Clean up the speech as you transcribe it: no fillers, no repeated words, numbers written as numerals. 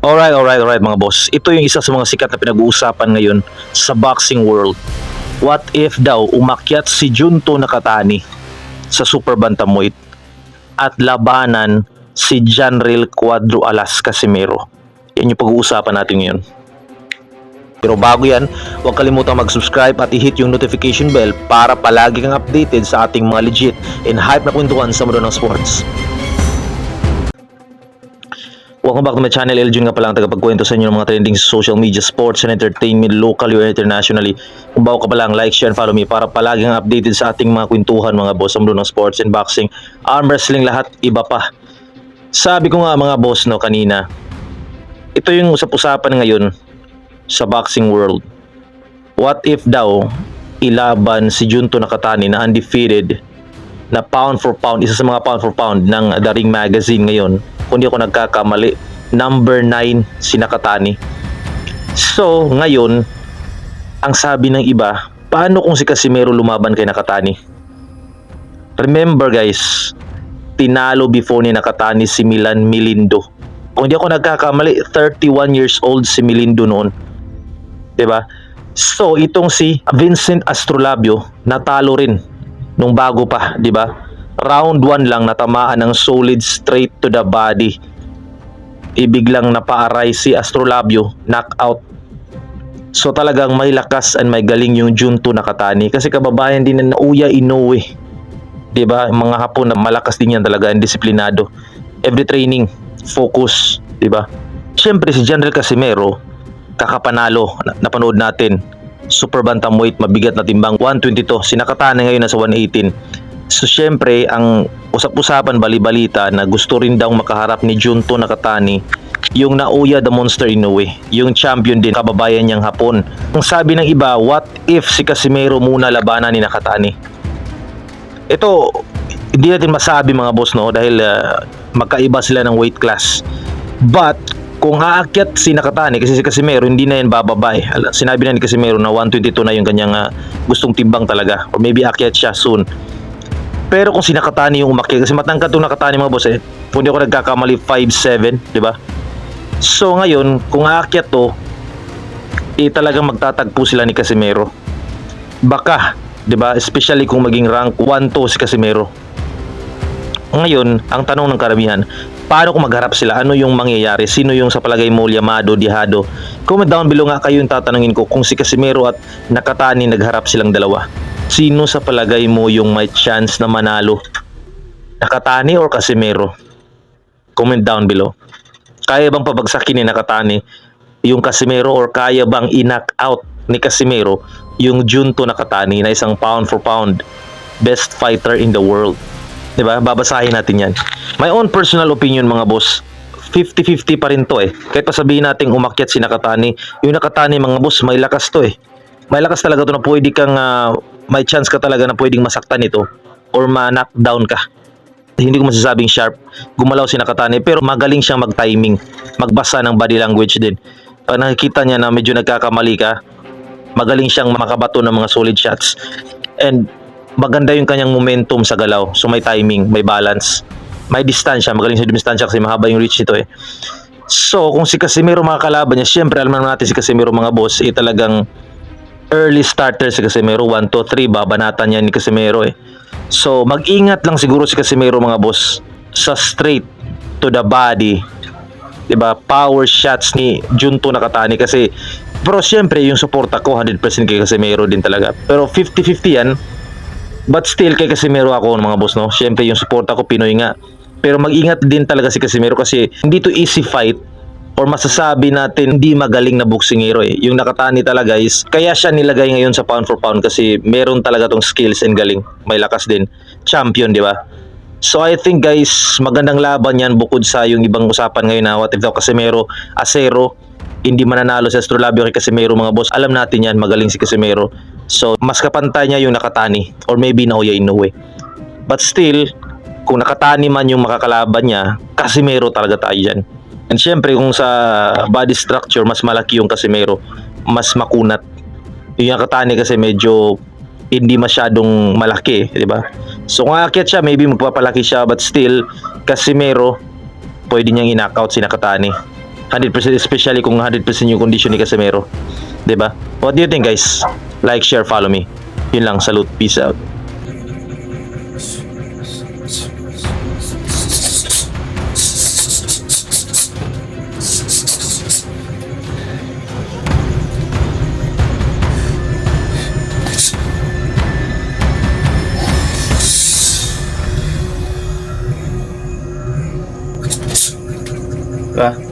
Alright mga boss. Ito yung isa sa mga sikat na pinag-uusapan ngayon sa boxing world. What if daw umakyat si Junto Nakatani sa super bantamweight at labanan si Janril Cuadro Alas Casimero? Yan yung pag-uusapan natin ngayon. Pero bago yan, huwag kalimutang mag-subscribe at i-hit yung notification bell para palagi kang updated sa ating mga legit and hype na kwentuhan sa mundo ng sports. Welcome back to my channel. Eljun nga pala ang tagapagkwento sa inyo ng mga trending sa social media, sports and entertainment, locally or internationally. Kung bago ka pa lang, like, share, and follow me para palagi kang updated sa ating mga kwentuhan mga boss sa mundo ng sports and boxing, arm wrestling, lahat iba pa. Sabi ko nga mga boss kanina, ito yung usap-usapan ngayon sa boxing world. What if daw ilaban si Junto Nakatani na undefeated na pound for pound, isa sa mga pound for pound ng The Ring Magazine ngayon, kung di ako nagkakamali, number 9 si Nakatani. So ngayon, ang sabi ng iba, paano kung si Casimero lumaban kay Nakatani? Remember guys, tinalo before ni Nakatani si Milan Milindo. Kung di ako nagkakamali, 31 years old si Milindo noon, diba? So itong si Vincent Astrolabio natalo rin nung bago pa, diba? Round 1 lang natamaan ng solid straight to the body. Ibiglang napaaray si Astrolabio, knockout. So talagang may lakas and may galing yung Junto Nakatani kasi kababayan din na Naoya Inoue. 'Di ba? Mga Hapon na malakas din yan talaga, and disiplinado. Every training, focus, 'di ba? Siyempre si Janril Casimero, kakapanalo, napanood natin. Super bantamweight, mabigat na timbang, 122. Si Nakatani ngayon nasa 118. So syempre ang usap-usapan, bali-balita na gusto rin daw makaharap ni Junto Nakatani yung Naoya the Monster Inoue, yung champion din, kababayan niyang Hapon. Ang sabi ng iba, what if si Casimero muna labanan ni Nakatani? Ito hindi natin masabi mga boss dahil magkaiba sila ng weight class. But kung aakyat si Nakatani, kasi si Casimero hindi na yan bababa eh. Sinabi na ni Casimero na 122 na yung kanyang gustong timbang talaga, or maybe aakyat siya soon. Pero kung si Nakatani yung umakyat, kasi matangkad itong Nakatani mga boss kung di ako nagkakamali 5'7", di ba? So ngayon, kung aakyat to, talagang magtatagpo sila ni Casimero. Baka, di ba? Especially kung maging rank 1 to si Casimero. Ngayon, ang tanong ng karamihan, paano kung magharap sila? Ano yung mangyayari? Sino yung sa palagay mo Yamado, Dihado? Comment down below nga kayo yung tatanungin ko kung si Casimero at Nakatani nagharap silang dalawa. Sino sa palagay mo yung may chance na manalo? Nakatani or Casimero? Comment down below. Kaya bang pabagsakin ni Nakatani yung Casimero, or kaya bang i-knock out ni Casimero yung Junto Nakatani na isang pound for pound best fighter in the world? Diba? Babasahin natin yan. My own personal opinion mga boss, 50-50 pa rin to Kahit pa sabihin natin umakyat si Nakatani, yung Nakatani mga boss, may lakas to May lakas talaga to na pwede kang may chance ka talaga na pwedeng masaktan ito or ma-knockdown ka. Hindi ko masasabing sharp gumalaw si Nakatani, pero magaling siyang mag-timing, magbasa ng body language din. Pag nakikita niya na medyo nagkakamali ka, magaling siyang makabato ng mga solid shots. And maganda yung kanyang momentum sa galaw. So may timing, may balance, may distansya, magaling siya dumistansya kasi mahaba yung reach nito So kung si Casimero makakalaban niya, syempre alam naman natin si Casimero mga boss, talagang early starter si Casimero, 1, 2, 3, babanatan niya ni Casimero So mag-ingat lang siguro si Casimero mga boss sa straight to the body, diba? Power shots ni Junto Nakatani kasi, pero syempre yung suporta ko 100% kay Casimero din talaga, pero 50-50 yan. But still kay Casimero ako mga boss syempre yung suporta ko Pinoy nga, pero mag-ingat din talaga si Casimero kasi hindi to easy fight, or masasabi natin hindi magaling na boksingero Yung Nakatani talaga is, kaya siya nilagay ngayon sa pound for pound kasi meron talaga tong skills and galing, may lakas din, champion, di ba? So I think guys, magandang laban yan bukod sa yung ibang usapan ngayon na what if daw Casimero, Acero, hindi mananalo si Astrolabio kay Casimero mga boss. Alam natin yan, magaling si Casimero. So mas kapantay niya yung Nakatani or maybe Naoya Inoue. But still, kung Nakatani man yung makakalaban niya, Casimero talaga tayo dyan. And syempre kung sa body structure, mas malaki yung Casimero, mas makunat. Yung Nakatani kasi medyo hindi masyadong malaki, di ba? So kung aakyat siya, maybe magpapalaki siya, but still Casimero pwede niyang i-knockout si Nakatani. 100% especially kung 100% yung condition ni Casemiro. 'Di ba? What do you think, guys? Like, share, follow me. Yun lang, salute, peace out. Diba?